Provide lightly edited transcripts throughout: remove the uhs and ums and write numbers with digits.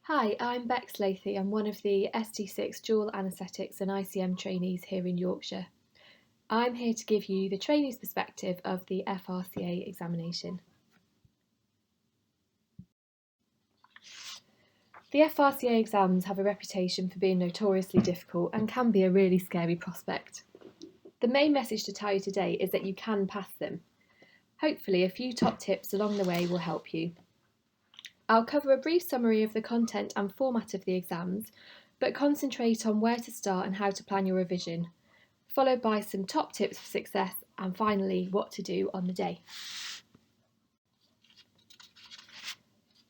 Hi, I'm Bex Lathy. I'm one of the ST6 dual anaesthetics and ICM trainees here in Yorkshire. I'm here to give you the trainee's perspective of the FRCA examination. The FRCA exams have a reputation for being notoriously difficult and can be a really scary prospect. The main message to tell you today is that you can pass them. Hopefully, a few top tips along the way will help you. I'll cover a brief summary of the content and format of the exams, but concentrate on where to start and how to plan your revision, followed by some top tips for success and finally what to do on the day.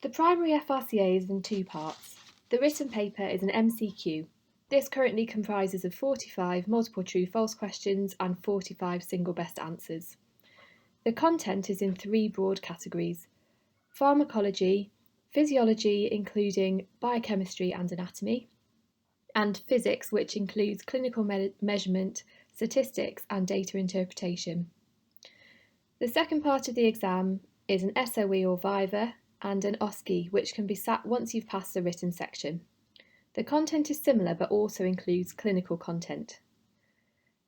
The primary FRCA is in two parts. The written paper is an MCQ. This currently comprises of 45 multiple true-false questions and 45 single best answers. The content is in three broad categories: pharmacology, physiology including biochemistry and anatomy, and physics, which includes clinical measurement, statistics and data interpretation. The second part of the exam is an SOE or Viva and an OSCE, which can be sat once you've passed the written section. The content is similar but also includes clinical content.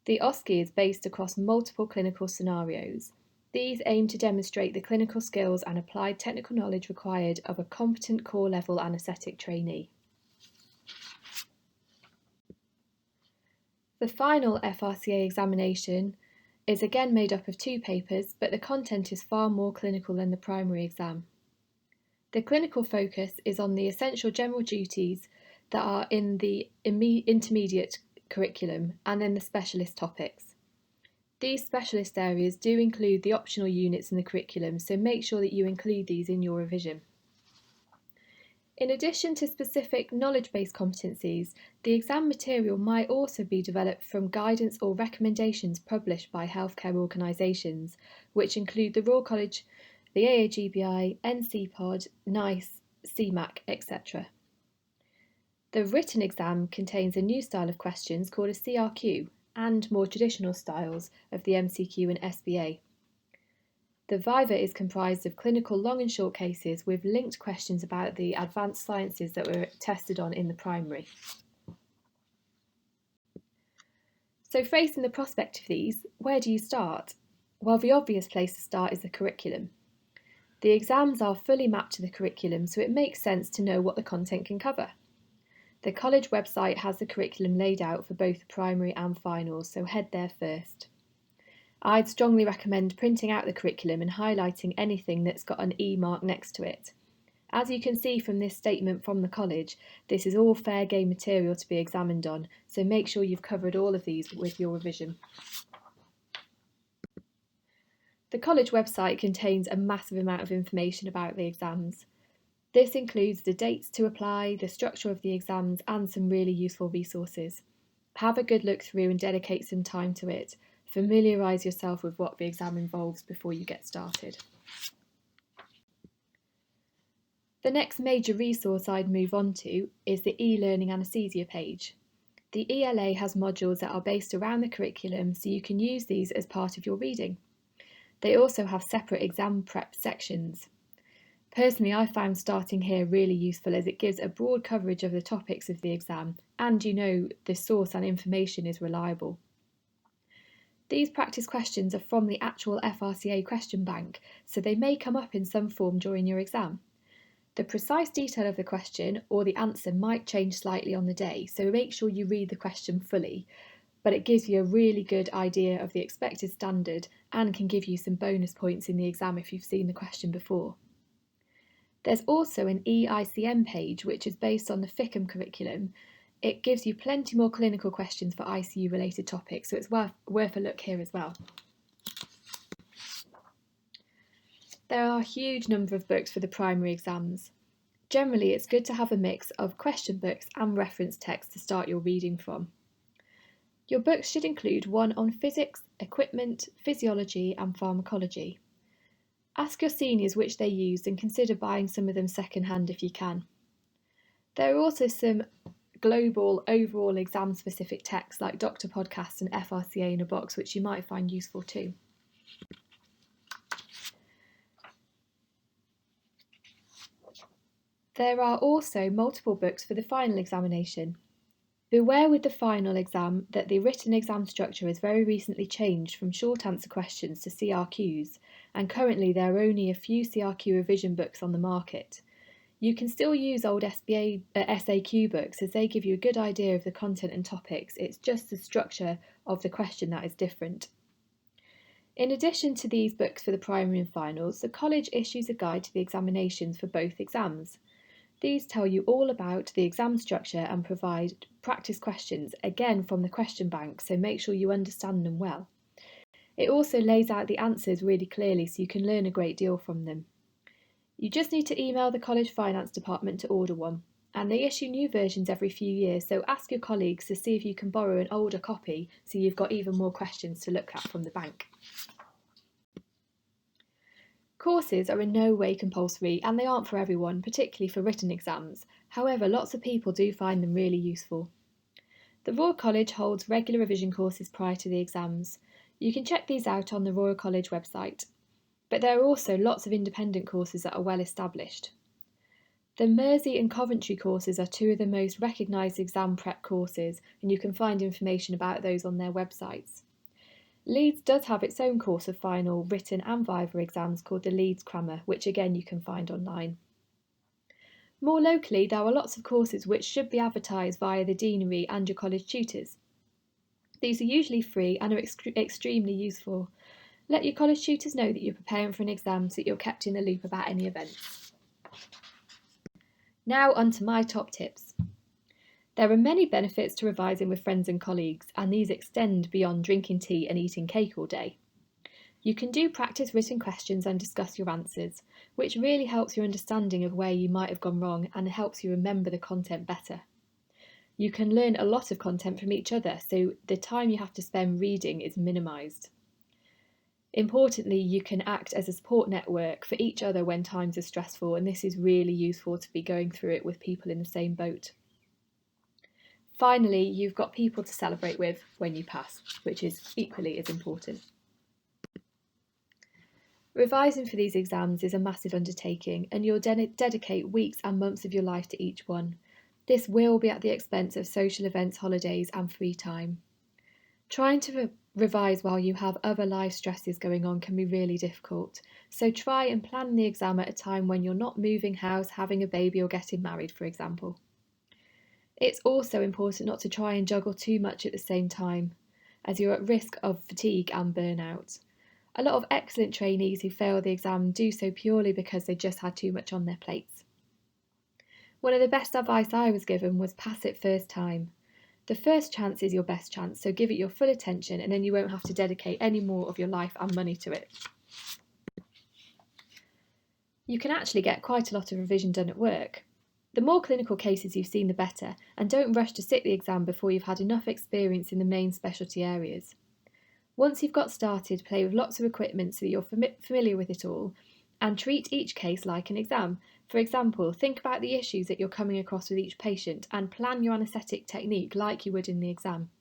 The OSCE is based across multiple clinical scenarios. These aim to demonstrate the clinical skills and applied technical knowledge required of a competent core level anaesthetic trainee. The final FRCA examination is again made up of two papers, but the content is far more clinical than the primary exam. The clinical focus is on the essential general duties that are in the intermediate curriculum and then the specialist topics. These specialist areas do include the optional units in the curriculum, so make sure that you include these in your revision. In addition to specific knowledge-based competencies, the exam material might also be developed from guidance or recommendations published by healthcare organisations, which include the Royal College, the AAGBI, NCPOD, NICE, CMAC, etc. The written exam contains a new style of questions called a CRQ and more traditional styles of the MCQ and SBA. The Viva is comprised of clinical long and short cases with linked questions about the advanced sciences that were tested on in the primary. So facing the prospect of these, where do you start? Well, the obvious place to start is the curriculum. The exams are fully mapped to the curriculum, so it makes sense to know what the content can cover. The college website has the curriculum laid out for both the primary and finals, so head there first. I'd strongly recommend printing out the curriculum and highlighting anything that's got an E mark next to it. As you can see from this statement from the college, this is all fair game material to be examined on, so make sure you've covered all of these with your revision. The college website contains a massive amount of information about the exams. This includes the dates to apply, the structure of the exams, and some really useful resources. Have a good look through and dedicate some time to it. Familiarise yourself with what the exam involves before you get started. The next major resource I'd move on to is the e-learning anaesthesia page. The ELA has modules that are based around the curriculum, so you can use these as part of your reading. They also have separate exam prep sections. Personally, I found starting here really useful as it gives a broad coverage of the topics of the exam and the source and information is reliable. These practice questions are from the actual FRCA question bank, so they may come up in some form during your exam. The precise detail of the question or the answer might change slightly on the day, so make sure you read the question fully, but it gives you a really good idea of the expected standard and can give you some bonus points in the exam if you've seen the question before. There's also an EICM page which is based on the FICM curriculum. It gives you plenty more clinical questions for ICU related topics, so it's worth a look here as well. There are a huge number of books for the primary exams. Generally, it's good to have a mix of question books and reference text to start your reading from. Your books should include one on physics, equipment, physiology and pharmacology. Ask your seniors which they used and consider buying some of them second-hand if you can. There are also some global overall exam specific texts like Doctor Podcast and FRCA in a Box, which you might find useful too. There are also multiple books for the final examination. Beware with the final exam that the written exam structure has very recently changed from short answer questions to CRQs, and currently there are only a few CRQ revision books on the market. You can still use old SAQ books as they give you a good idea of the content and topics, it's just the structure of the question that is different. In addition to these books for the primary and finals, the college issues a guide to the examinations for both exams. These tell you all about the exam structure and provide practice questions, again from the question bank, so make sure you understand them well. It also lays out the answers really clearly so you can learn a great deal from them. You just need to email the college finance department to order one, and they issue new versions every few years, so ask your colleagues to see if you can borrow an older copy so you've got even more questions to look at from the bank. Courses are in no way compulsory and they aren't for everyone, particularly for written exams. However, lots of people do find them really useful. The Royal College holds regular revision courses prior to the exams. You can check these out on the Royal College website. But there are also lots of independent courses that are well established. The Mersey and Coventry courses are two of the most recognised exam prep courses, and you can find information about those on their websites. Leeds does have its own course of final, written and viva exams called the Leeds Crammer, which again you can find online. More locally, there are lots of courses which should be advertised via the deanery and your college tutors. These are usually free and are extremely useful. Let your college tutors know that you're preparing for an exam so that you're kept in the loop about any events. Now on to my top tips. There are many benefits to revising with friends and colleagues, and these extend beyond drinking tea and eating cake all day. You can do practice written questions and discuss your answers, which really helps your understanding of where you might have gone wrong and helps you remember the content better. You can learn a lot of content from each other, so the time you have to spend reading is minimised. Importantly, you can act as a support network for each other when times are stressful, and this is really useful to be going through it with people in the same boat. Finally, you've got people to celebrate with when you pass, which is equally as important. Revising for these exams is a massive undertaking, and you'll dedicate weeks and months of your life to each one. This will be at the expense of social events, holidays and free time. Trying to revise while you have other life stresses going on can be really difficult, so try and plan the exam at a time when you're not moving house, having a baby or getting married, for example. It's also important not to try and juggle too much at the same time, as you're at risk of fatigue and burnout. A lot of excellent trainees who fail the exam do so purely because they just had too much on their plates. One of the best advice I was given was pass it first time. The first chance is your best chance, so give it your full attention and then you won't have to dedicate any more of your life and money to it. You can actually get quite a lot of revision done at work. The more clinical cases you've seen, the better, and don't rush to sit the exam before you've had enough experience in the main specialty areas. Once you've got started, play with lots of equipment so that you're familiar with it all, and treat each case like an exam. For example, think about the issues that you're coming across with each patient and plan your anaesthetic technique like you would in the exam.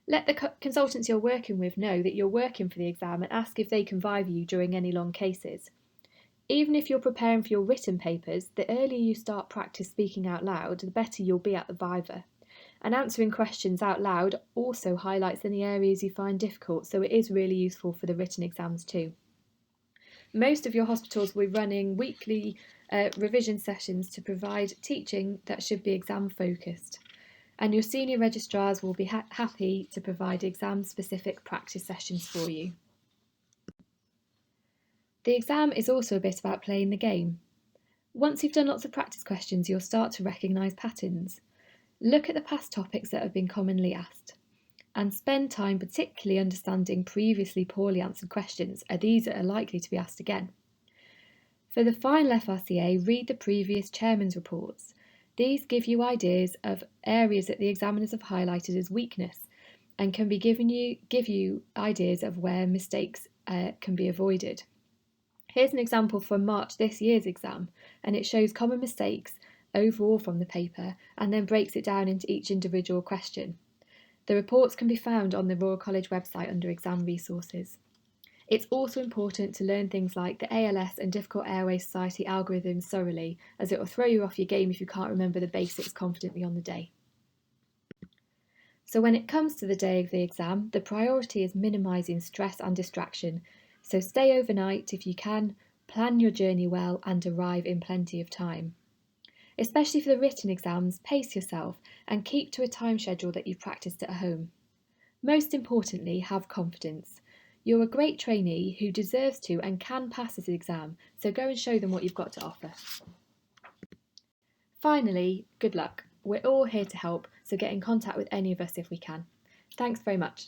Let the consultants you're working with know that you're working for the exam and ask if they can viva you during any long cases. Even if you're preparing for your written papers, the earlier you start practice speaking out loud, the better you'll be at the viva. And answering questions out loud also highlights any areas you find difficult, so it is really useful for the written exams too. Most of your hospitals will be running weekly revision sessions to provide teaching that should be exam focused, and your senior registrars will be happy to provide exam specific practice sessions for you. The exam is also a bit about playing the game. Once you've done lots of practice questions, you'll start to recognise patterns. Look at the past topics that have been commonly asked, and spend time particularly understanding previously poorly answered questions, as these are likely to be asked again. For the final FRCA, read the previous chairman's reports. These give you ideas of areas that the examiners have highlighted as weakness and can give you ideas of where mistakes can be avoided. Here's an example from March this year's exam, and it shows common mistakes overall from the paper and then breaks it down into each individual question. The reports can be found on the Royal College website under exam resources. It's also important to learn things like the ALS and Difficult Airway Society algorithms thoroughly, as it will throw you off your game if you can't remember the basics confidently on the day. So when it comes to the day of the exam, the priority is minimising stress and distraction. So stay overnight if you can, plan your journey well and arrive in plenty of time. Especially for the written exams, pace yourself and keep to a time schedule that you've practiced at home. Most importantly, have confidence. You're a great trainee who deserves to and can pass this exam, so go and show them what you've got to offer. Finally, good luck. We're all here to help, so get in contact with any of us if we can. Thanks very much.